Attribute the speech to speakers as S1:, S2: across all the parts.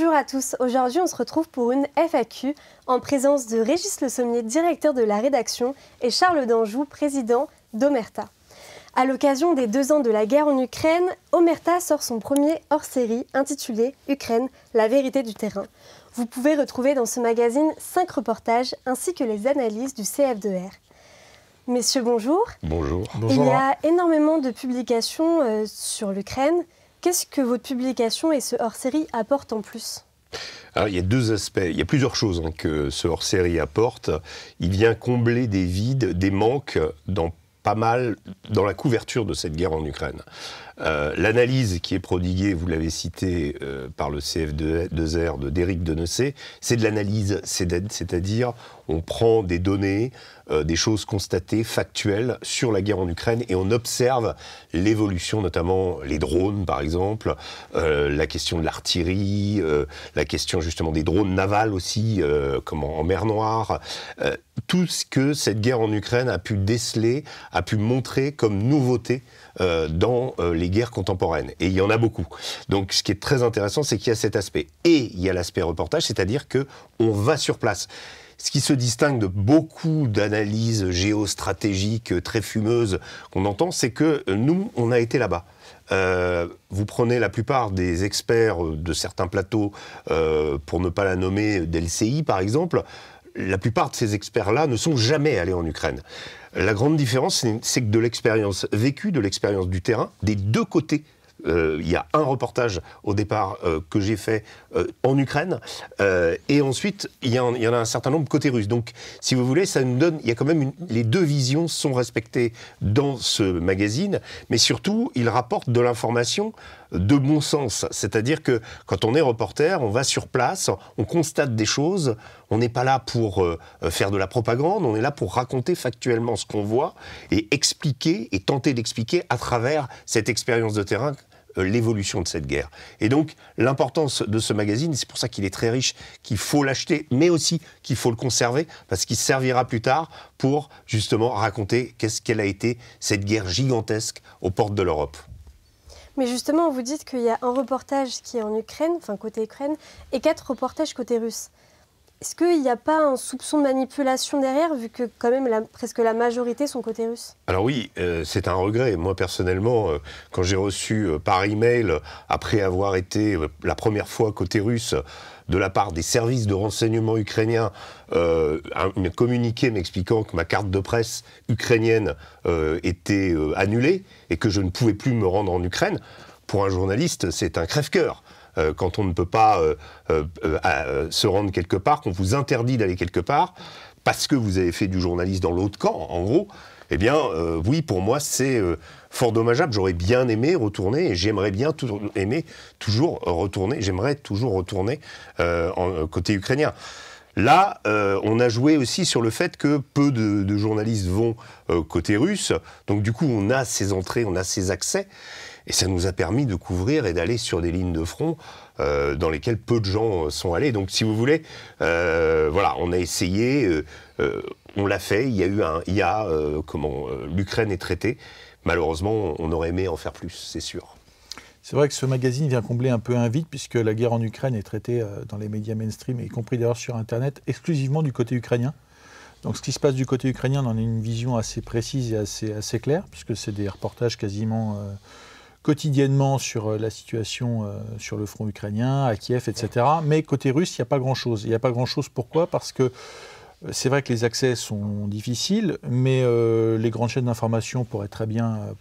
S1: Bonjour à tous, aujourd'hui on se retrouve pour une FAQ en présence de Régis Le Sommier, directeur de la rédaction, et Charles d'Anjou, président d'Omerta. À l'occasion des 2 ans de la guerre en Ukraine, Omerta sort son premier hors-série intitulé « Ukraine, la vérité du terrain ». Vous pouvez retrouver dans ce magazine 5 reportages ainsi que les analyses du CF2R. Messieurs, bonjour.
S2: Bonjour.
S1: Il y a énormément de publications sur l'Ukraine. Qu'est-ce que votre publication et ce hors-série apportent en plus ?
S2: Alors, il y a 2 aspects, il y a plusieurs choses que ce hors-série apporte. Il vient combler des vides, des manques dans la couverture de cette guerre en Ukraine. L'analyse qui est prodiguée, vous l'avez cité, par le CF2R d'Éric Denessé, c'est de l'analyse, c'est-à-dire on prend des données, des choses constatées, factuelles sur la guerre en Ukraine et on observe l'évolution, notamment les drones par exemple, la question de l'artillerie, la question justement des drones navals aussi, en mer Noire, tout ce que cette guerre en Ukraine a pu déceler, a pu montrer comme nouveauté dans les guerres contemporaines. Et il y en a beaucoup. Donc ce qui est très intéressant, c'est qu'il y a cet aspect. Et il y a l'aspect reportage, c'est-à-dire qu'on va sur place. Ce qui se distingue de beaucoup d'analyses géostratégiques très fumeuses qu'on entend, c'est que nous, on a été là-bas. Vous prenez la plupart des experts de certains plateaux, pour ne pas la nommer, d'LCI par exemple, la plupart de ces experts-là ne sont jamais allés en Ukraine. La grande différence, c'est que de l'expérience vécue, de l'expérience du terrain, des 2 côtés. Il y a un reportage au départ que j'ai fait en Ukraine et ensuite il y en a un certain nombre côté russe. Donc si vous voulez, ça nous donne, il y a quand même les 2 visions sont respectées dans ce magazine, mais surtout il rapporte de l'information de bon sens. C'est-à-dire que quand on est reporter, on va sur place, on constate des choses, on n'est pas là pour faire de la propagande, on est là pour raconter factuellement ce qu'on voit et expliquer et tenter d'expliquer à travers cette expérience de terrain l'évolution de cette guerre. Et donc, l'importance de ce magazine, c'est pour ça qu'il est très riche, qu'il faut l'acheter, mais aussi qu'il faut le conserver, parce qu'il servira plus tard pour, justement, raconter qu'est-ce qu'elle a été, cette guerre gigantesque aux portes de l'Europe.
S1: Mais justement, vous dites qu'il y a un reportage qui est en Ukraine, enfin côté Ukraine, et 4 reportages côté russe. Est-ce qu'il n'y a pas un soupçon de manipulation derrière, vu que quand même presque la majorité sont côté russe ? Alors
S2: oui, c'est un regret. Moi personnellement, quand j'ai reçu par email, après avoir été la première fois côté russe, de la part des services de renseignement ukrainiens, un communiqué m'expliquant que ma carte de presse ukrainienne était annulée et que je ne pouvais plus me rendre en Ukraine, pour un journaliste, c'est un crève-cœur. Quand on ne peut pas se rendre quelque part, qu'on vous interdit d'aller quelque part, parce que vous avez fait du journalisme dans l'autre camp, en gros, eh bien, oui, pour moi, c'est fort dommageable. J'aurais bien aimé retourner, et j'aimerais bien toujours retourner, côté ukrainien. Là, on a joué aussi sur le fait que peu de journalistes vont côté russe, donc du coup, on a ces entrées, on a ces accès, et ça nous a permis de couvrir et d'aller sur des lignes de front dans lesquelles peu de gens sont allés. Donc, si vous voulez, voilà, on a essayé, on l'a fait. L'Ukraine est traitée. Malheureusement, on aurait aimé en faire plus, c'est sûr.
S3: C'est vrai que ce magazine vient combler un peu un vide, puisque la guerre en Ukraine est traitée dans les médias mainstream, y compris d'ailleurs sur Internet, exclusivement du côté ukrainien. Donc ce qui se passe du côté ukrainien, on en a une vision assez précise et assez claire, puisque c'est des reportages quasiment quotidiennement sur la situation sur le front ukrainien, à Kiev, etc. Mais côté russe, il n'y a pas grand-chose. Il n'y a pas grand-chose, pourquoi ? Parce que c'est vrai que les accès sont difficiles, mais les grandes chaînes d'information pourraient très bien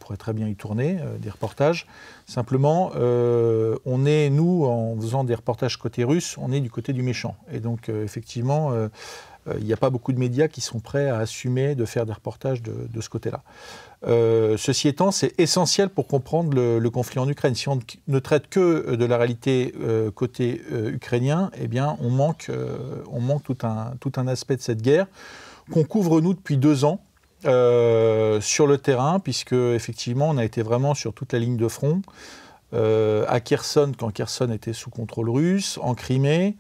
S3: y tourner, des reportages. Simplement, nous, en faisant des reportages côté russe, on est du côté du méchant. Et donc, effectivement, il n'y a pas beaucoup de médias qui sont prêts à assumer de faire des reportages de ce côté-là. Ceci étant, c'est essentiel pour comprendre le conflit en Ukraine. Si on ne traite que de la réalité côté ukrainien, eh bien, on manque tout un aspect de cette guerre qu'on couvre, nous, depuis 2 ans sur le terrain, puisque, effectivement, on a été vraiment sur toute la ligne de front, à Kherson, quand Kherson était sous contrôle russe, en Crimée,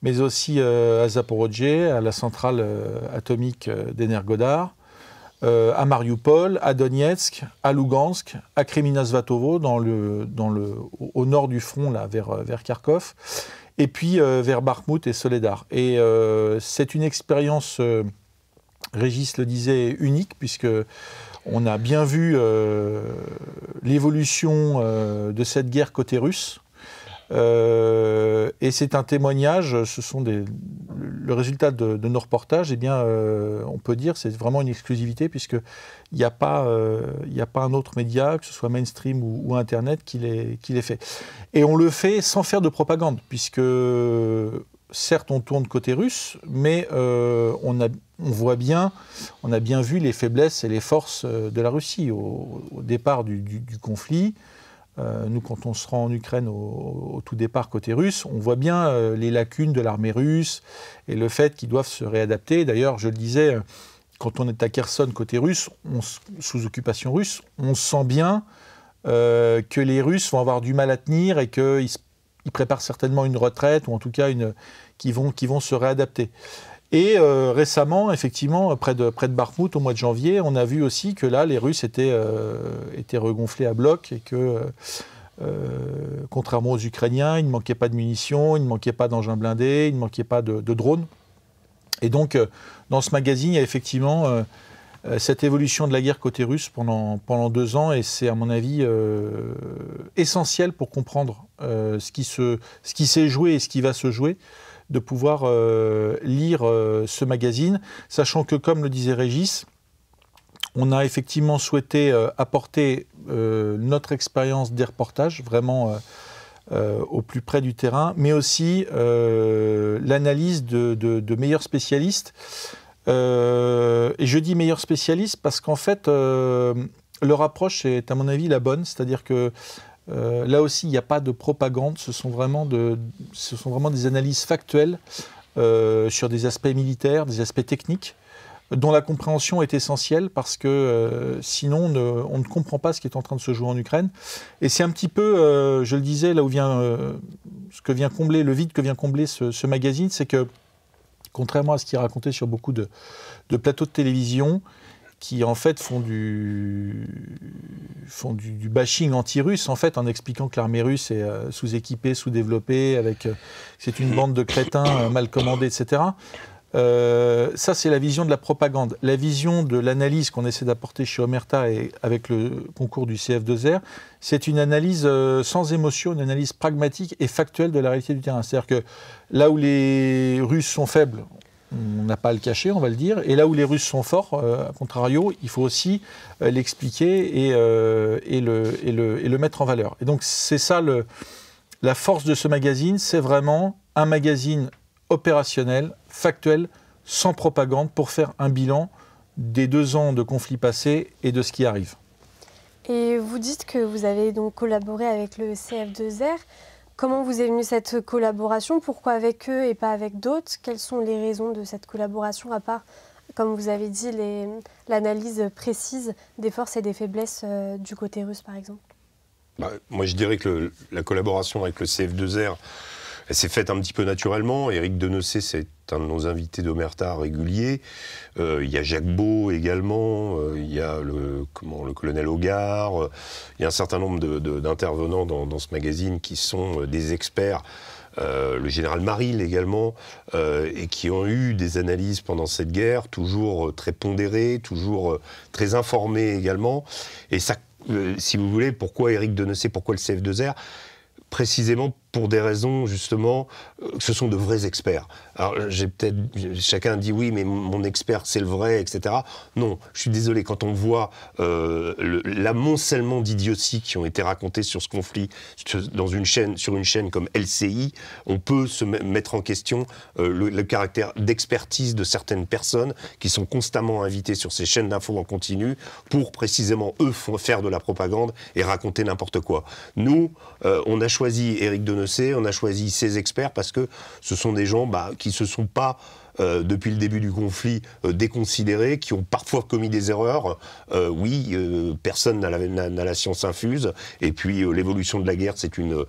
S3: mais aussi à Zaporozhye, à la centrale atomique d'Energodar, à Mariupol, à Donetsk, à Lugansk, à Kremina-Svatovo, au nord du front, là, vers Kharkov. et puis vers Bakhmout et Soledar. Et c'est une expérience, Régis le disait, unique, puisque on a bien vu l'évolution de cette guerre côté russe. Et c'est un témoignage, ce sont le résultat de nos reportages, eh bien, on peut dire c'est vraiment une exclusivité, puisqu'il n'y a pas un autre média, que ce soit mainstream ou Internet, qui l'ait fait. Et on le fait sans faire de propagande, puisque certes on tourne côté russe, mais on a bien vu les faiblesses et les forces de la Russie au départ du conflit. Nous, quand on se rend en Ukraine au tout départ côté russe, on voit bien les lacunes de l'armée russe et le fait qu'ils doivent se réadapter. D'ailleurs, je le disais, quand on est à Kherson côté russe, sous occupation russe, on sent bien que les Russes vont avoir du mal à tenir et qu'ils préparent certainement une retraite, ou en tout cas qu'ils vont se réadapter. Et récemment, effectivement, près de Bakhmout, au mois de janvier, on a vu aussi que là, les Russes étaient regonflés à bloc et que, contrairement aux Ukrainiens, il ne manquait pas de munitions, il ne manquait pas d'engins blindés, il ne manquait pas de drones. Et donc, dans ce magazine, il y a effectivement cette évolution de la guerre côté russe pendant 2 ans, et c'est, à mon avis, essentiel pour comprendre ce qui s'est joué et ce qui va se jouer, de pouvoir lire ce magazine, sachant que, comme le disait Régis, on a effectivement souhaité apporter notre expérience des reportages, vraiment au plus près du terrain, mais aussi l'analyse de meilleurs spécialistes. Et je dis meilleurs spécialistes parce qu'en fait, leur approche est, à mon avis, la bonne, c'est-à-dire que là aussi, il n'y a pas de propagande, ce sont vraiment des analyses factuelles sur des aspects militaires, des aspects techniques, dont la compréhension est essentielle, parce que sinon on ne comprend pas ce qui est en train de se jouer en Ukraine. Et c'est un petit peu, je le disais, là où vient le vide que vient combler ce magazine, c'est que, contrairement à ce qui est raconté sur beaucoup de plateaux de télévision, qui en fait font du bashing anti-russe, en fait, en expliquant que l'armée russe est sous-équipée, sous-développée, c'est une bande de crétins mal commandés, etc. Ça, c'est la vision de la propagande. La vision de l'analyse qu'on essaie d'apporter chez Omerta et avec le concours du CF2R, c'est une analyse sans émotion, une analyse pragmatique et factuelle de la réalité du terrain. C'est-à-dire que là où les Russes sont faibles, on n'a pas à le cacher, on va le dire. Et là où les Russes sont forts, à contrario, il faut aussi l'expliquer et le mettre en valeur. Et donc, c'est ça la force de ce magazine, c'est vraiment un magazine opérationnel, factuel, sans propagande, pour faire un bilan des 2 ans de conflit passé et de ce qui arrive.
S1: Et vous dites que vous avez donc collaboré avec le CF2R. Comment vous est venue cette collaboration? Pourquoi avec eux et pas avec d'autres? Quelles sont les raisons de cette collaboration, à part, comme vous avez dit, l'analyse précise des forces et des faiblesses du côté russe, par exemple?
S2: Moi, je dirais que la collaboration avec le CF2R, elle s'est faite un petit peu naturellement. Éric Denessé, c'est un de nos invités d'Omerta réguliers. Il y a Jacques Beau également, il y a le colonel Hogar, il y a un certain nombre d'intervenants dans ce magazine qui sont des experts, le général Maril également, et qui ont eu des analyses pendant cette guerre, toujours très pondérées, toujours très informées également. Et ça, si vous voulez, pourquoi Éric Denessé, pourquoi le CF2R? Précisément pour des raisons, justement, ce sont de vrais experts. Alors, chacun dit oui, mais mon expert, c'est le vrai, etc. Non, je suis désolé, quand on voit l'amoncellement d'idioties qui ont été racontées sur ce conflit sur une chaîne comme LCI, on peut se mettre en question le caractère d'expertise de certaines personnes qui sont constamment invitées sur ces chaînes d'infos en continu pour, précisément, eux, faire de la propagande et raconter n'importe quoi. Nous, on a choisi Éric Denessé, on a choisi ces experts parce que ce sont des gens qui se sont pas, depuis le début du conflit, déconsidérés, qui ont parfois commis des erreurs. Personne n'a la science infuse. Et puis l'évolution de la guerre, c'est une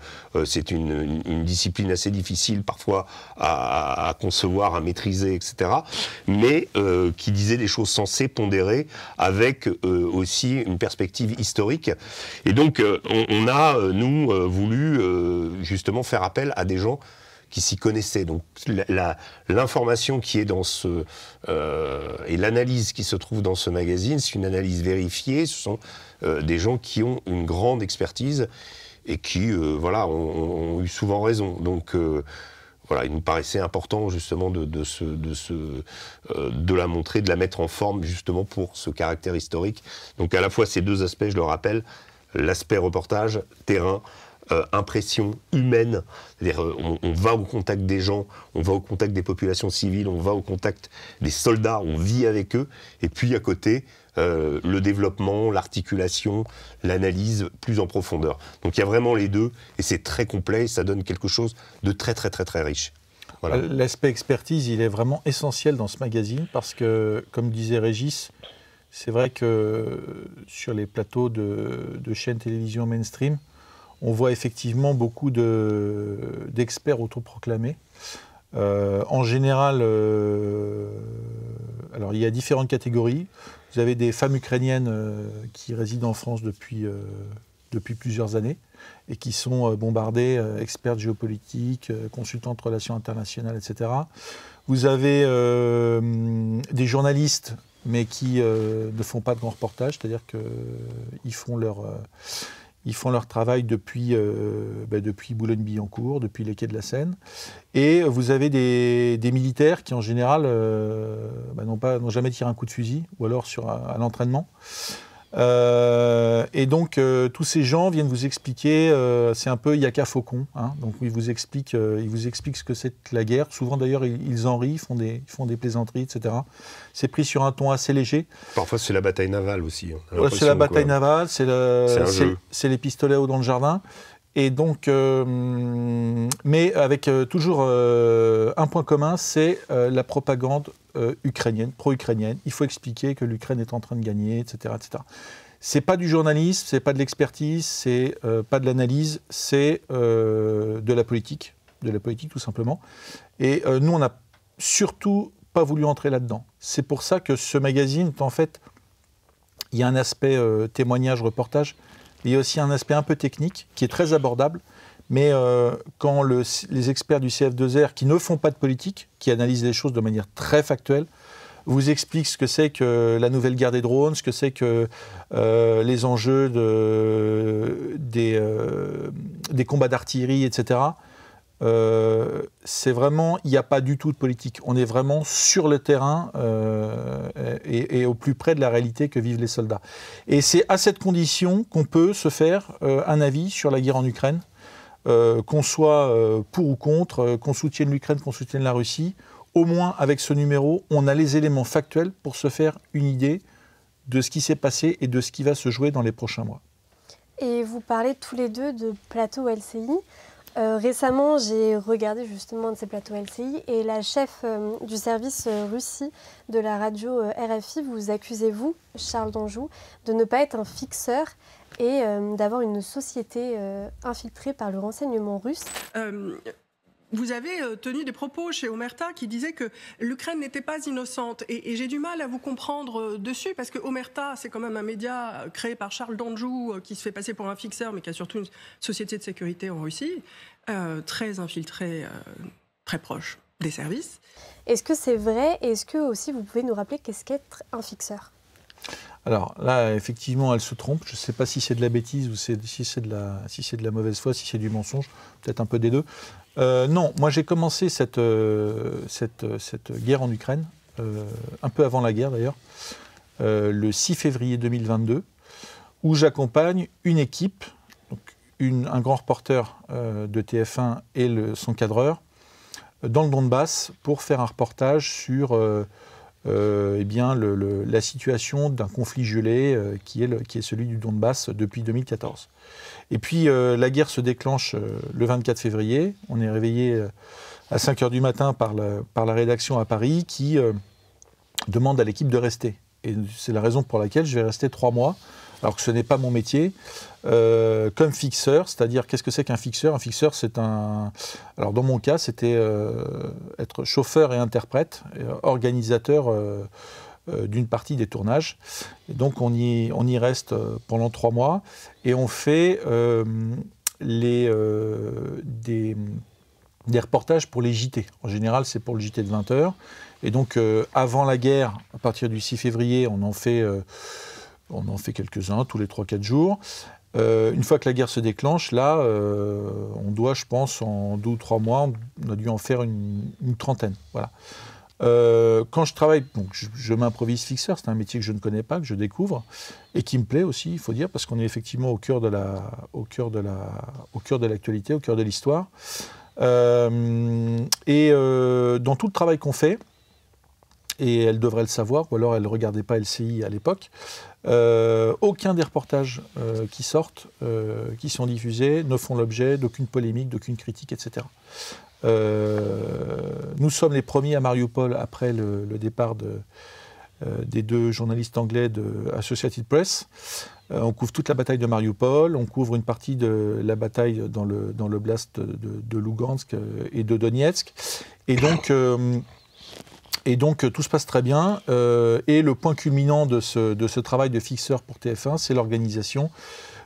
S2: discipline assez difficile parfois à concevoir, à maîtriser, etc. Mais qui disait des choses sensées, pondérées, avec aussi une perspective historique. Et donc on a, nous, voulu justement faire appel à des gens qui s'y connaissaient. Donc l'information qui est dans et l'analyse qui se trouve dans ce magazine, c'est une analyse vérifiée. Ce sont des gens qui ont une grande expertise et qui ont eu souvent raison. Donc voilà, il nous paraissait important justement de la montrer, de la mettre en forme justement pour ce caractère historique. Donc à la fois ces deux aspects, je le rappelle, l'aspect reportage, terrain, impression humaine, c'est-à-dire on va au contact des gens, on va au contact des populations civiles, on va au contact des soldats, on vit avec eux, et puis à côté, le développement, l'articulation, l'analyse plus en profondeur. Donc il y a vraiment les deux, et c'est très complet, et ça donne quelque chose de très très très très riche. Voilà.
S3: L'aspect expertise, il est vraiment essentiel dans ce magazine, parce que, comme disait Régis, c'est vrai que sur les plateaux de chaînes télévision mainstream, on voit effectivement beaucoup d'experts autoproclamés. En général, alors il y a différentes catégories. Vous avez des femmes ukrainiennes qui résident en France depuis plusieurs années et qui sont bombardées, expertes géopolitiques, consultantes relations internationales, etc. Vous avez des journalistes, mais qui ne font pas de grands reportages, c'est-à-dire qu'ils font leur travail depuis Boulogne-Billancourt, depuis les quais de la Seine. Et vous avez des militaires qui, en général, n'ont jamais tiré un coup de fusil, ou alors à l'entraînement. Et donc, tous ces gens viennent vous expliquer, c'est un peu Yaka Faucon, hein, donc ils vous expliquent ce que c'est que la guerre. Souvent, d'ailleurs, ils en rient, font des plaisanteries, etc. C'est pris sur un ton assez léger.
S2: Parfois, c'est la bataille navale aussi.
S3: Hein, c'est la bataille navale, c'est les pistolets hauts dans le jardin. Et donc, mais avec toujours un point commun, c'est la propagande ukrainienne, pro-ukrainienne. Il faut expliquer que l'Ukraine est en train de gagner, etc., etc. C'est pas du journalisme, c'est pas de l'expertise, c'est pas de l'analyse, c'est de la politique tout simplement. Et nous, on n'a surtout pas voulu entrer là-dedans. C'est pour ça que ce magazine, en fait, il y a un aspect témoignage, reportage. Il y a aussi un aspect un peu technique qui est très abordable, mais quand les experts du CF2R qui ne font pas de politique, qui analysent les choses de manière très factuelle, vous expliquent ce que c'est que la nouvelle guerre des drones, ce que c'est que les enjeux des combats d'artillerie, etc. C'est vraiment, il n'y a pas du tout de politique. On est vraiment sur le terrain et au plus près de la réalité que vivent les soldats. Et c'est à cette condition qu'on peut se faire un avis sur la guerre en Ukraine, qu'on soit pour ou contre, qu'on soutienne l'Ukraine, qu'on soutienne la Russie. Au moins, avec ce numéro, on a les éléments factuels pour se faire une idée de ce qui s'est passé et de ce qui va se jouer dans les prochains mois.
S1: Et vous parlez tous les deux de plateau LCI. Récemment, j'ai regardé justement un de ces plateaux LCI et la chef du service Russie de la radio RFI vous accusez, vous, Charles d'Anjou, de ne pas être un fixeur et d'avoir une société infiltrée par le renseignement russe.
S4: Vous avez tenu des propos chez Omerta qui disaient que l'Ukraine n'était pas innocente. Et j'ai du mal à vous comprendre dessus, parce que Omerta, c'est quand même un média créé par Charles d'Anjou, qui se fait passer pour un fixeur, mais qui a surtout une société de sécurité en Russie, très infiltrée, très proche des services.
S1: Est-ce que c'est vrai? Est-ce que aussi vous pouvez nous rappeler qu'est-ce qu'être un fixeur?
S3: Alors là, effectivement, elle se trompe. Je ne sais pas si c'est de la bêtise ou si c'est de la mauvaise foi, si c'est du mensonge, peut-être un peu des deux. Non, moi j'ai commencé cette guerre en Ukraine, un peu avant la guerre d'ailleurs, le 6 février 2022, où j'accompagne une équipe, donc un grand reporter de TF1 et son cadreur, dans le Donbass pour faire un reportage sur la situation d'un conflit gelé qui est celui du Donbass depuis 2014. Et puis la guerre se déclenche le 24 février. On est réveillé à 5h du matin par la rédaction à Paris qui demande à l'équipe de rester. Et c'est la raison pour laquelle je vais rester 3 mois, alors que ce n'est pas mon métier, comme fixeur. C'est-à-dire, qu'est-ce que c'est qu'un fixeur? Un fixeur, c'est un... Alors dans mon cas, c'était être chauffeur et interprète, organisateur d'une partie des tournages. Et donc on y reste pendant 3 mois et on fait des reportages pour les JT. En général, c'est pour le JT de 20h. Et donc, avant la guerre, à partir du 6 février, on en fait quelques-uns, tous les 3-4 jours. Une fois que la guerre se déclenche, là, on doit, je pense, en 2 ou 3 mois, on a dû en faire une trentaine. Voilà. Quand je travaille, donc je m'improvise fixeur, c'est un métier que je ne connais pas, que je découvre, et qui me plaît aussi, il faut dire, parce qu'on est effectivement au cœur de l'actualité, au cœur de l'histoire. Dans tout le travail qu'on fait, et elle devrait le savoir, ou alors elle ne regardait pas LCI à l'époque, aucun des reportages qui sortent, qui sont diffusés, ne font l'objet d'aucune polémique, d'aucune critique, etc. Nous sommes les premiers à Mariupol après le départ des 2 journalistes anglais de Associated Press. On couvre toute la bataille de Mariupol, on couvre une partie de la bataille dans l'oblast de Lugansk et de Donetsk. Et donc tout se passe très bien. Et le point culminant de ce travail de fixeur pour TF1, c'est l'organisation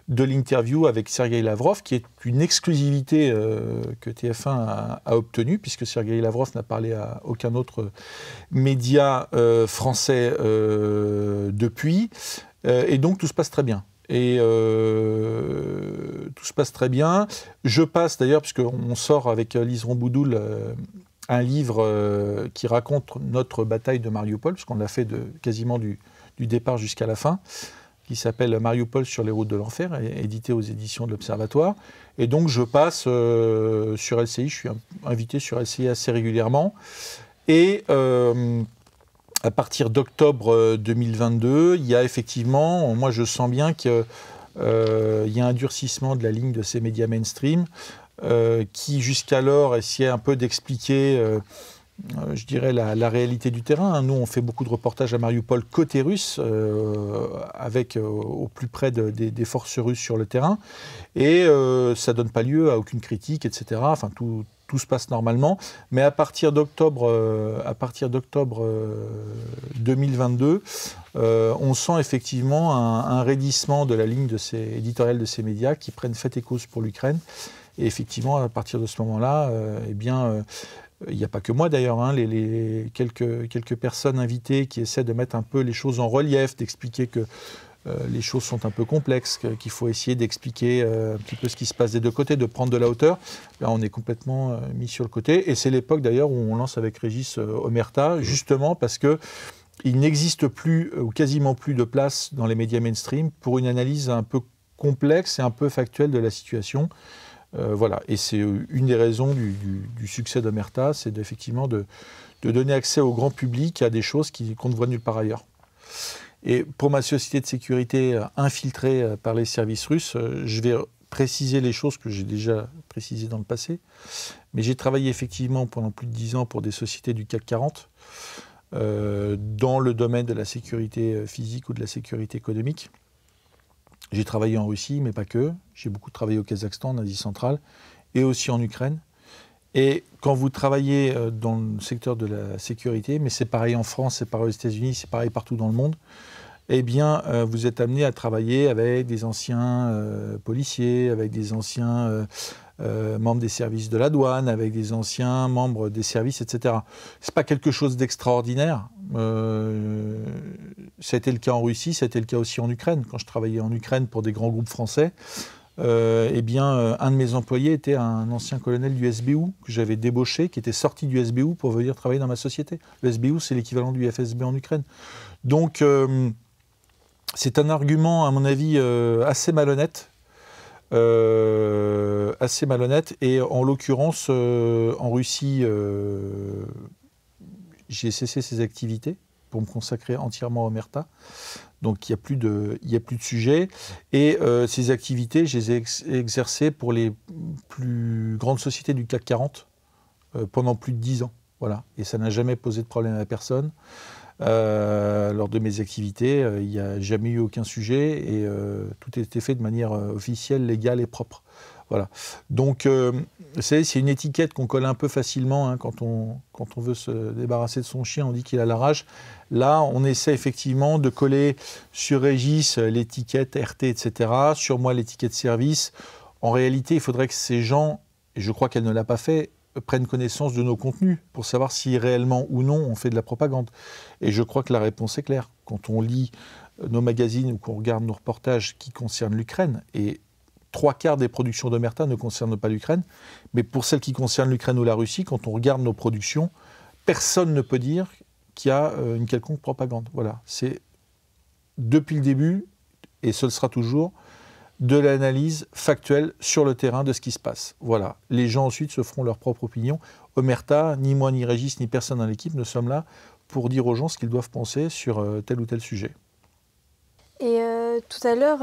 S3: de l'interview avec Sergueï Lavrov, qui est une exclusivité que TF1 a obtenue, puisque Sergueï Lavrov n'a parlé à aucun autre média français depuis. Et donc tout se passe très bien. Et tout se passe très bien. Je passe d'ailleurs, puisqu'on sort avec Lise Romboudoul un livre qui raconte notre bataille de Mariupol, puisqu'on l'a fait quasiment du départ jusqu'à la fin, qui s'appelle Mariupol sur les routes de l'enfer, édité aux éditions de l'Observatoire. Et donc je passe sur LCI, je suis invité sur LCI assez régulièrement. Et à partir d'octobre 2022, il y a effectivement, moi je sens bien qu'il y a un durcissement de la ligne de ces médias mainstream qui jusqu'alors essayait un peu d'expliquer je dirais la réalité du terrain. Nous, on fait beaucoup de reportages à Mariupol côté russe, avec au plus près des forces russes sur le terrain, et ça ne donne pas lieu à aucune critique, etc. Enfin, tout se passe normalement. Mais à partir d'octobre 2022, on sent effectivement un raidissement de la ligne éditoriale de ces médias qui prennent fait et cause pour l'Ukraine. Et effectivement, à partir de ce moment-là, il n'y a pas que moi d'ailleurs, hein, les quelques personnes invitées qui essaient de mettre un peu les choses en relief, d'expliquer que les choses sont un peu complexes, qu'il faut essayer d'expliquer un petit peu ce qui se passe des 2 côtés, de prendre de la hauteur. Là, on est complètement mis sur le côté. Et c'est l'époque d'ailleurs où on lance avec Régis Omerta, justement parce qu'il n'existe plus ou quasiment plus de place dans les médias mainstream pour une analyse un peu complexe et un peu factuelle de la situation. Voilà, et c'est une des raisons du succès d'Omerta, c'est effectivement de donner accès au grand public à des choses qu'on ne voit nulle part ailleurs. Et pour ma société de sécurité infiltrée par les services russes, je vais préciser les choses que j'ai déjà précisées dans le passé, mais j'ai travaillé effectivement pendant plus de 10 ans pour des sociétés du CAC 40, dans le domaine de la sécurité physique ou de la sécurité économique. J'ai travaillé en Russie, mais pas que. J'ai beaucoup travaillé au Kazakhstan, en Asie centrale, et aussi en Ukraine. Et quand vous travaillez dans le secteur de la sécurité, mais c'est pareil en France, c'est pareil aux États-Unis, c'est pareil partout dans le monde, eh bien, vous êtes amené à travailler avec des anciens policiers, avec des anciens membres des services de la douane, avec des anciens membres des services, etc. Ce n'est pas quelque chose d'extraordinaire. Ça a été le cas en Russie, ça a été le cas aussi en Ukraine. Quand je travaillais en Ukraine pour des grands groupes français, eh bien, un de mes employés était un ancien colonel du SBU que j'avais débauché, qui était sorti du SBU pour venir travailler dans ma société. Le SBU, c'est l'équivalent du FSB en Ukraine. Donc, c'est un argument, à mon avis, assez malhonnête. Et en l'occurrence, en Russie, j'ai cessé ces activités pour me consacrer entièrement à Omerta. Donc il n'y a plus de sujet. Et ces activités, je les ai exercées pour les plus grandes sociétés du CAC 40 pendant plus de 10 ans. Voilà. Et ça n'a jamais posé de problème à personne. Lors de mes activités, il n'y a jamais eu aucun sujet et tout a été fait de manière officielle, légale et propre. Voilà. Donc, vous savez, c'est une étiquette qu'on colle un peu facilement hein, quand on veut se débarrasser de son chien, on dit qu'il a la rage. Là, on essaie effectivement de coller sur Régis l'étiquette RT, etc., sur moi l'étiquette service. En réalité, il faudrait que ces gens, et je crois qu'elle ne l'a pas fait, prennent connaissance de nos contenus pour savoir si réellement ou non on fait de la propagande. Et je crois que la réponse est claire. Quand on lit nos magazines ou qu'on regarde nos reportages qui concernent l'Ukraine, et 3/4 des productions d'Omerta ne concernent pas l'Ukraine, mais pour celles qui concernent l'Ukraine ou la Russie, quand on regarde nos productions, personne ne peut dire qu'il y a une quelconque propagande. Voilà, c'est depuis le début, et ce le sera toujours, de l'analyse factuelle sur le terrain de ce qui se passe. Voilà. Les gens ensuite se feront leur propre opinion. Omerta, ni moi, ni Régis, ni personne dans l'équipe ne sommes là pour dire aux gens ce qu'ils doivent penser sur tel ou tel sujet.
S1: Et tout à l'heure,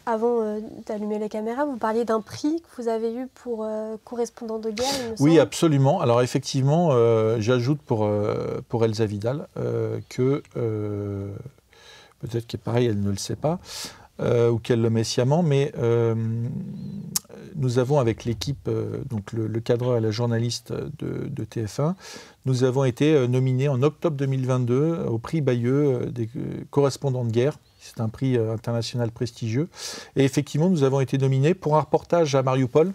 S1: avant d'allumer les caméras, vous parliez d'un prix que vous avez eu pour correspondant de guerre, il me semble.
S3: Oui, absolument. Alors effectivement, j'ajoute pour Elsa Vidal que, peut-être que pareil, elle ne le sait pas, ou qu'elle le met sciemment, mais nous avons avec l'équipe, donc le cadreur et la journaliste de TF1, nous avons été nominés en octobre 2022 au prix Bayeux des correspondants de guerre. C'est un prix international prestigieux. Et effectivement, nous avons été nominés pour un reportage à Mariupol.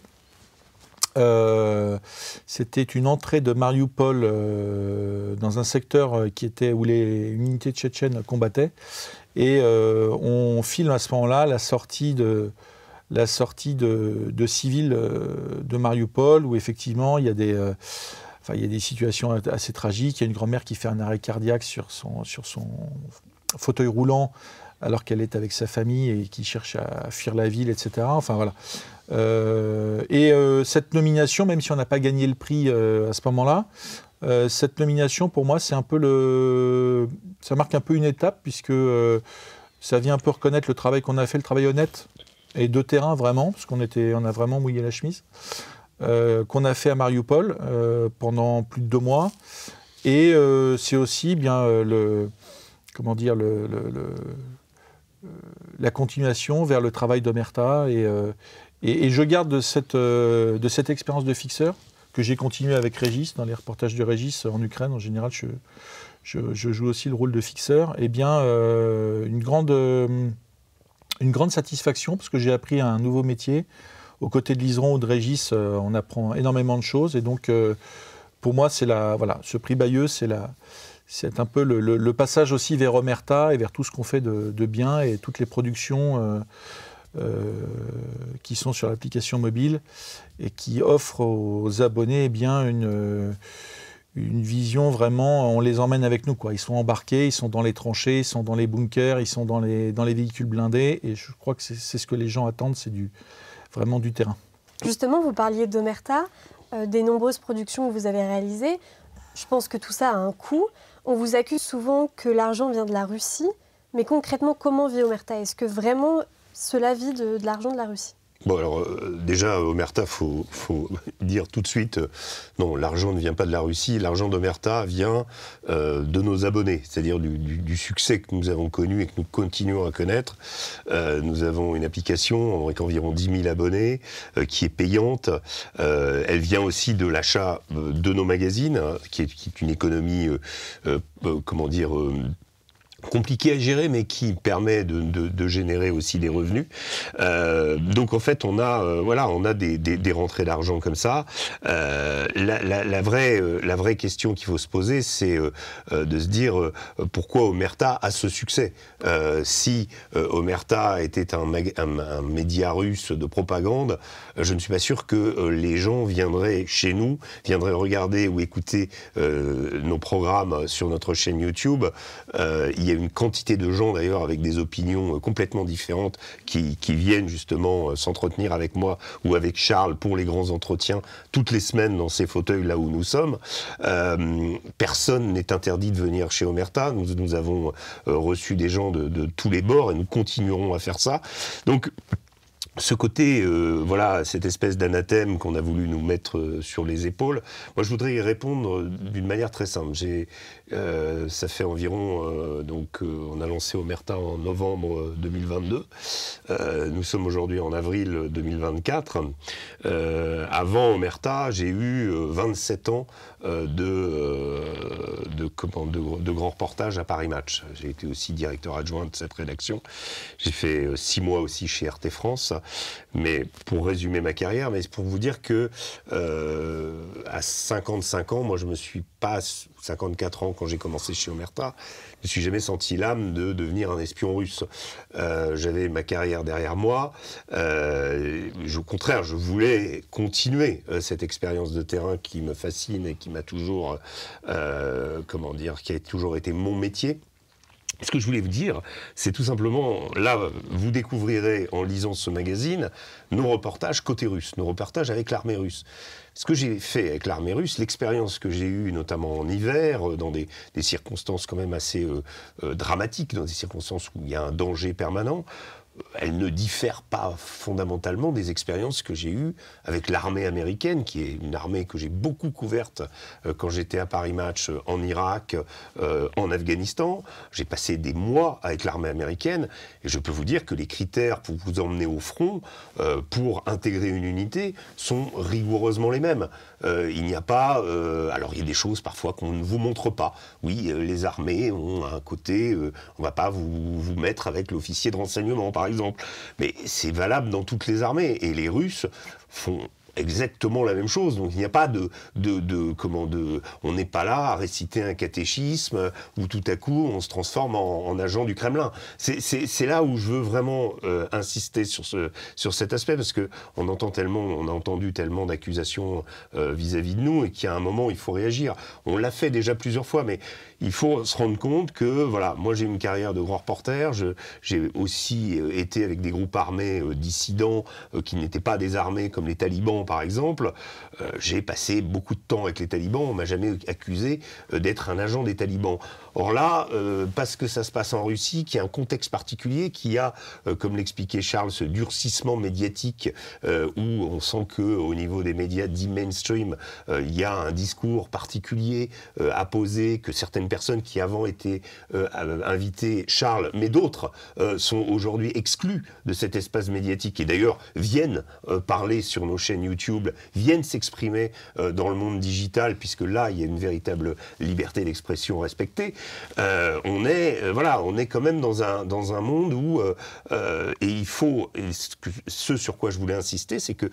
S3: C'était une entrée de Mariupol dans un secteur où les unités tchétchènes combattaient. Et on filme à ce moment-là la sortie de civils de Mariupol, où effectivement il y a des situations assez tragiques. Il y a une grand-mère qui fait un arrêt cardiaque sur son fauteuil roulant alors qu'elle est avec sa famille et qui cherche à fuir la ville, etc. Enfin voilà. Cette nomination, même si on n'a pas gagné le prix à ce moment-là, cette nomination, pour moi, c'est un peu ça marque un peu une étape, puisque ça vient un peu reconnaître le travail qu'on a fait, le travail honnête et de terrain vraiment, parce qu'on a vraiment mouillé la chemise, qu'on a fait à Mariupol pendant plus de 2 mois. Et c'est aussi bien la continuation vers le travail d'Omerta. Et je garde de cette expérience de fixeur, que j'ai continué avec Régis, dans les reportages de Régis en Ukraine. En général, je joue aussi le rôle de fixeur. Eh bien, une grande satisfaction, parce que j'ai appris un nouveau métier. Aux côtés de Liseron ou de Régis, on apprend énormément de choses. Et donc, pour moi, ce prix Bayeux, c'est un peu le passage aussi vers Omerta et vers tout ce qu'on fait de bien, et toutes les productions qui sont sur l'application mobile et qui offrent aux abonnés une vision vraiment. On les emmène avec nous, quoi. Ils sont embarqués, ils sont dans les tranchées, ils sont dans les bunkers, ils sont dans les véhicules blindés, et je crois que c'est ce que les gens attendent, c'est vraiment du terrain.
S1: Justement, vous parliez d'Omerta, des nombreuses productions que vous avez réalisées. Je pense que tout ça a un coût. On vous accuse souvent que l'argent vient de la Russie, mais concrètement, comment vit Omerta? Est-ce que vraiment cela vit de l'argent de la Russie?
S2: Bon, alors déjà, Omerta, faut dire tout de suite, non, l'argent ne vient pas de la Russie, l'argent d'Omerta vient de nos abonnés, c'est-à-dire du succès que nous avons connu et que nous continuons à connaître. Nous avons une application avec environ 10 000 abonnés qui est payante. Elle vient aussi de l'achat de nos magazines, qui est une économie, compliqué à gérer, mais qui permet de générer aussi des revenus. Donc en fait, on a des rentrées d'argent comme ça. La vraie question qu'il faut se poser, c'est de se dire pourquoi Omerta a ce succès. Si Omerta était un média russe de propagande, je ne suis pas sûr que les gens viendraient chez nous, viendraient regarder ou écouter nos programmes sur notre chaîne YouTube. Il y a une quantité de gens d'ailleurs avec des opinions complètement différentes qui viennent justement s'entretenir avec moi ou avec Charles pour les grands entretiens toutes les semaines dans ces fauteuils là où nous sommes. Personne n'est interdit de venir chez Omerta. Nous avons reçu des gens de tous les bords et nous continuerons à faire ça. Donc ce côté, cette espèce d'anathème qu'on a voulu nous mettre sur les épaules, moi je voudrais y répondre d'une manière très simple. Ça fait environ, on a lancé Omerta en novembre 2022. Nous sommes aujourd'hui en avril 2024. Avant Omerta, j'ai eu 27 ans de grands reportages à Paris Match. J'ai été aussi directeur adjoint de cette rédaction. J'ai fait 6 mois aussi chez RT France. Mais pour résumer ma carrière, mais c'est pour vous dire que à 55 ans, moi je me suis pas, 54 ans quand j'ai commencé chez Omerta, je me suis jamais senti l'âme de devenir un espion russe. J'avais ma carrière derrière moi. Au contraire, je voulais continuer cette expérience de terrain qui me fascine et qui m'a toujours, qui a toujours été mon métier. Ce que je voulais vous dire, c'est tout simplement, là, vous découvrirez en lisant ce magazine nos reportages côté russe, nos reportages avec l'armée russe. Ce que j'ai fait avec l'armée russe, l'expérience que j'ai eue notamment en hiver, dans des circonstances quand même assez dramatiques, dans des circonstances où il y a un danger permanent, elle ne diffère pas fondamentalement des expériences que j'ai eues avec l'armée américaine, qui est une armée que j'ai beaucoup couverte quand j'étais à Paris Match en Irak, en Afghanistan. J'ai passé des mois avec l'armée américaine et je peux vous dire que les critères pour vous emmener au front, pour intégrer une unité, sont rigoureusement les mêmes. Il n'y a pas... alors il y a des choses parfois qu'on ne vous montre pas. Oui, les armées ont un côté... on ne va pas vous mettre avec l'officier de renseignement, par exemple. Mais c'est valable dans toutes les armées. Et les Russes font exactement la même chose. Donc il n'y a pas on n'est pas là à réciter un catéchisme où tout à coup on se transforme en agent du Kremlin. C'est là où je veux vraiment insister sur cet aspect, parce que on a entendu tellement d'accusations vis-à-vis de nous, et qu'à un moment il faut réagir. On l'a fait déjà plusieurs fois, mais il faut se rendre compte que, voilà, moi j'ai une carrière de grand reporter, j'ai aussi été avec des groupes armés dissidents qui n'étaient pas des armées comme les talibans par exemple. J'ai passé beaucoup de temps avec les talibans, on m'a jamais accusé d'être un agent des talibans. Or là, parce que ça se passe en Russie, qu'il y a un contexte particulier, qui a, comme l'expliquait Charles, ce durcissement médiatique où on sent qu'au niveau des médias dits mainstream, il y a un discours particulier à poser, que certaines personnes qui avant étaient invitées, Charles, mais d'autres, sont aujourd'hui exclus de cet espace médiatique, et d'ailleurs viennent parler sur nos chaînes YouTube, viennent s'exprimer dans le monde digital, puisque là, il y a une véritable liberté d'expression respectée. On est quand même dans un monde où, et il faut, ce sur quoi je voulais insister, c'est que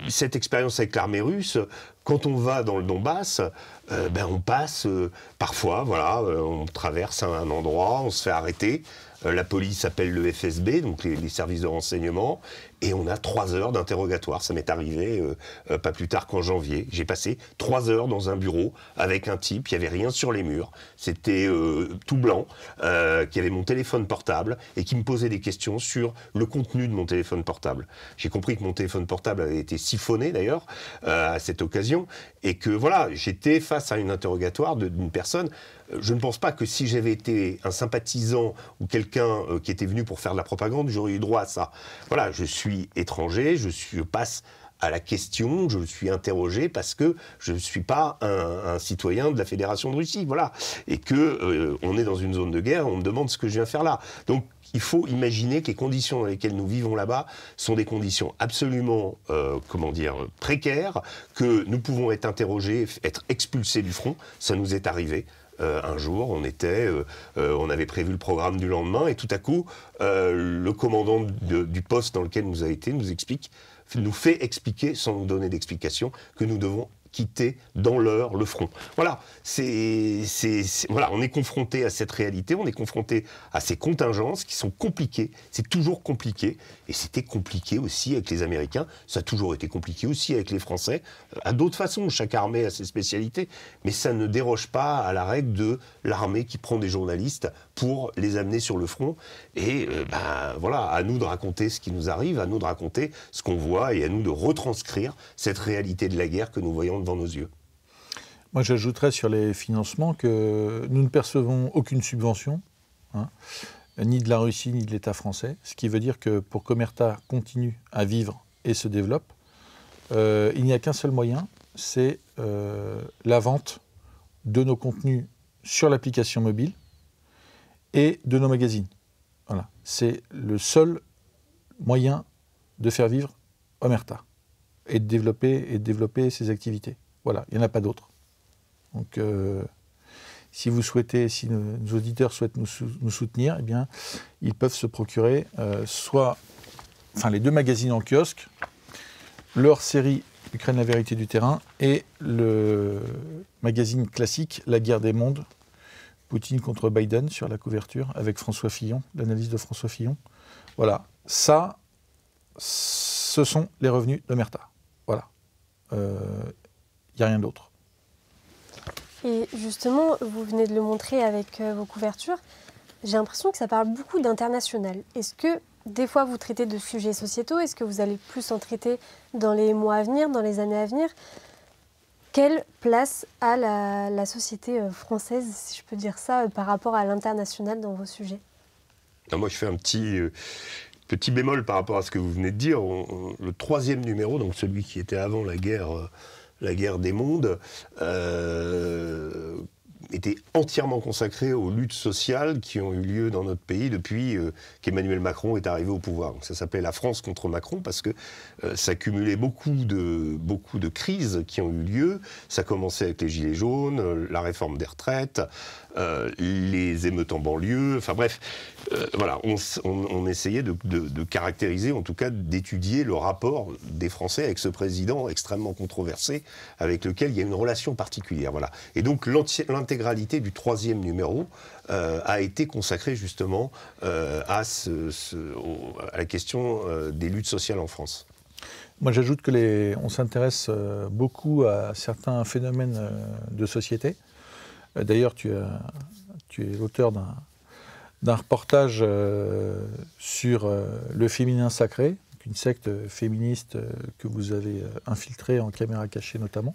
S2: cette expérience avec l'armée russe, quand on va dans le Donbass, on passe parfois, on traverse un endroit, on se fait arrêter, la police appelle le FSB, donc les services de renseignement, et on a 3 heures d'interrogatoire. Ça m'est arrivé pas plus tard qu'en janvier. J'ai passé 3 heures dans un bureau avec un type, il n'y avait rien sur les murs, c'était tout blanc, qui avait mon téléphone portable et qui me posait des questions sur le contenu de mon téléphone portable. J'ai compris que mon téléphone portable avait été siphonné d'ailleurs à cette occasion, et que voilà, j'étais face à un interrogatoire d'une personne. Je ne pense pas que si j'avais été un sympathisant ou quelqu'un qui était venu pour faire de la propagande, j'aurais eu droit à ça. Voilà, je suis étranger, je passe à la question, je suis interrogé parce que je ne suis pas un citoyen de la Fédération de Russie, voilà. Et que on est dans une zone de guerre, on me demande ce que je viens faire là. Donc il faut imaginer que les conditions dans lesquelles nous vivons là-bas sont des conditions absolument, précaires, que nous pouvons être interrogés, être expulsés du front. Ça nous est arrivé. Un jour, on avait prévu le programme du lendemain, et tout à coup, le commandant du poste dans lequel nous a été nous fait expliquer, sans nous donner d'explication, que nous devons quitter dans l'heure le front. Voilà, on est confronté à cette réalité, on est confronté à ces contingences qui sont compliquées, c'est toujours compliqué, et c'était compliqué aussi avec les Américains, ça a toujours été compliqué aussi avec les Français, à d'autres façons, chaque armée a ses spécialités, mais ça ne déroge pas à la règle de l'armée qui prend des journalistes pour les amener sur le front, et à nous de raconter ce qui nous arrive, à nous de raconter ce qu'on voit, et à nous de retranscrire cette réalité de la guerre que nous voyons devant nos yeux.
S3: Moi, j'ajouterais sur les financements que nous ne percevons aucune subvention, ni de la Russie, ni de l'État français, ce qui veut dire que pour qu'Omerta continue à vivre et se développe, il n'y a qu'un seul moyen, c'est la vente de nos contenus sur l'application mobile et de nos magazines. Voilà. C'est le seul moyen de faire vivre Omerta et de développer ses activités. Voilà, il n'y en a pas d'autre. Donc, si vous souhaitez, si nos auditeurs souhaitent nous soutenir, eh bien, ils peuvent se procurer les 2 magazines en kiosque, leur série Ukraine, la vérité du terrain et le magazine classique La guerre des mondes, Poutine contre Biden sur la couverture avec François Fillon, l'analyse de François Fillon. Voilà, ça, ce sont les revenus d'Omerta. Voilà, il n'y a rien d'autre.
S1: Et justement, vous venez de le montrer avec vos couvertures, j'ai l'impression que ça parle beaucoup d'international. Est-ce que des fois vous traitez de sujets sociétaux? Est-ce que vous allez plus en traiter dans les mois à venir, dans les années à venir? Quelle place a la société française, si je peux dire ça, par rapport à l'international dans vos sujets?
S2: Moi, je fais un petit bémol par rapport à ce que vous venez de dire. Le 3e numéro, donc celui qui était avant la guerre des mondes, était entièrement consacré aux luttes sociales qui ont eu lieu dans notre pays depuis qu'Emmanuel Macron est arrivé au pouvoir. Donc ça s'appelait La France contre Macron parce que ça cumulait beaucoup de crises qui ont eu lieu. Ça commençait avec les Gilets jaunes, la réforme des retraites, les émeutes en banlieue, enfin bref, voilà, on essayait de caractériser, en tout cas d'étudier le rapport des Français avec ce président extrêmement controversé, avec lequel il y a une relation particulière. Voilà. Et donc l'intégralité du 3e numéro a été consacrée justement à la question des luttes sociales en France.
S3: Moi, j'ajoute que on s'intéresse beaucoup à certains phénomènes de société. D'ailleurs, tu es l'auteur d'un reportage sur le féminin sacré, une secte féministe que vous avez infiltrée en caméra cachée notamment.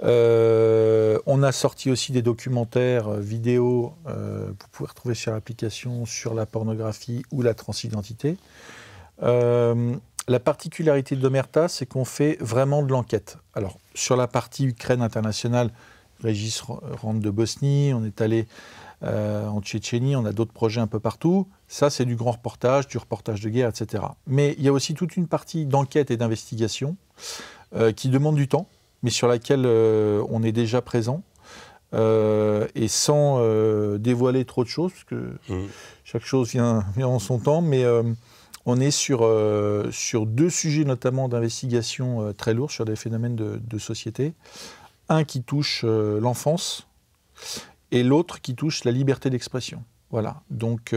S3: On a sorti aussi des documentaires vidéo, vous pouvez retrouver sur l'application, sur la pornographie ou la transidentité. La particularité d'Omerta, c'est qu'on fait vraiment de l'enquête. Alors, sur la partie Ukraine internationale, Régis rentre de Bosnie, on est allé en Tchétchénie, on a d'autres projets un peu partout. Ça, c'est du grand reportage, du reportage de guerre, etc. Mais il y a aussi toute une partie d'enquête et d'investigation qui demande du temps, mais sur laquelle on est déjà présent. Et sans dévoiler trop de choses, parce que chaque chose vient en son temps, mais on est sur 2 sujets notamment d'investigation très lourds sur des phénomènes de société. Un qui touche l'enfance et l'autre qui touche la liberté d'expression. Voilà, donc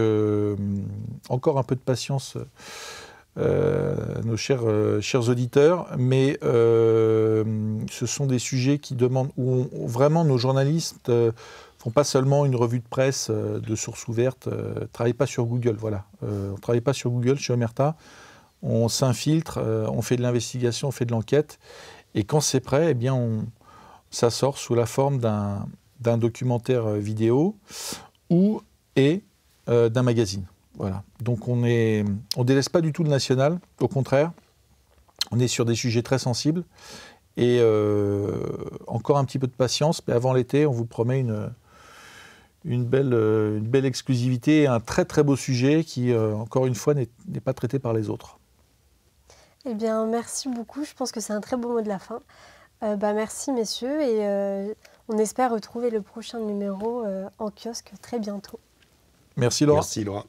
S3: encore un peu de patience, nos chers auditeurs, mais ce sont des sujets qui demandent, où vraiment nos journalistes font pas seulement une revue de presse de sources ouvertes, travaillent pas sur Google, voilà. On travaille pas sur Google chez Omerta, on s'infiltre, on fait de l'investigation, on fait de l'enquête, et quand c'est prêt, eh bien ça sort sous la forme d'un documentaire vidéo et d'un magazine. Voilà. Donc on délaisse pas du tout le national, au contraire, on est sur des sujets très sensibles et encore un petit peu de patience, mais avant l'été, on vous promet une belle exclusivité, un très très beau sujet qui, encore une fois, n'est pas traité par les autres.
S1: Eh bien, merci beaucoup. Je pense que c'est un très beau mot de la fin. Merci messieurs et on espère retrouver le prochain numéro en kiosque très bientôt.
S3: Merci Laura.
S2: Merci Laura.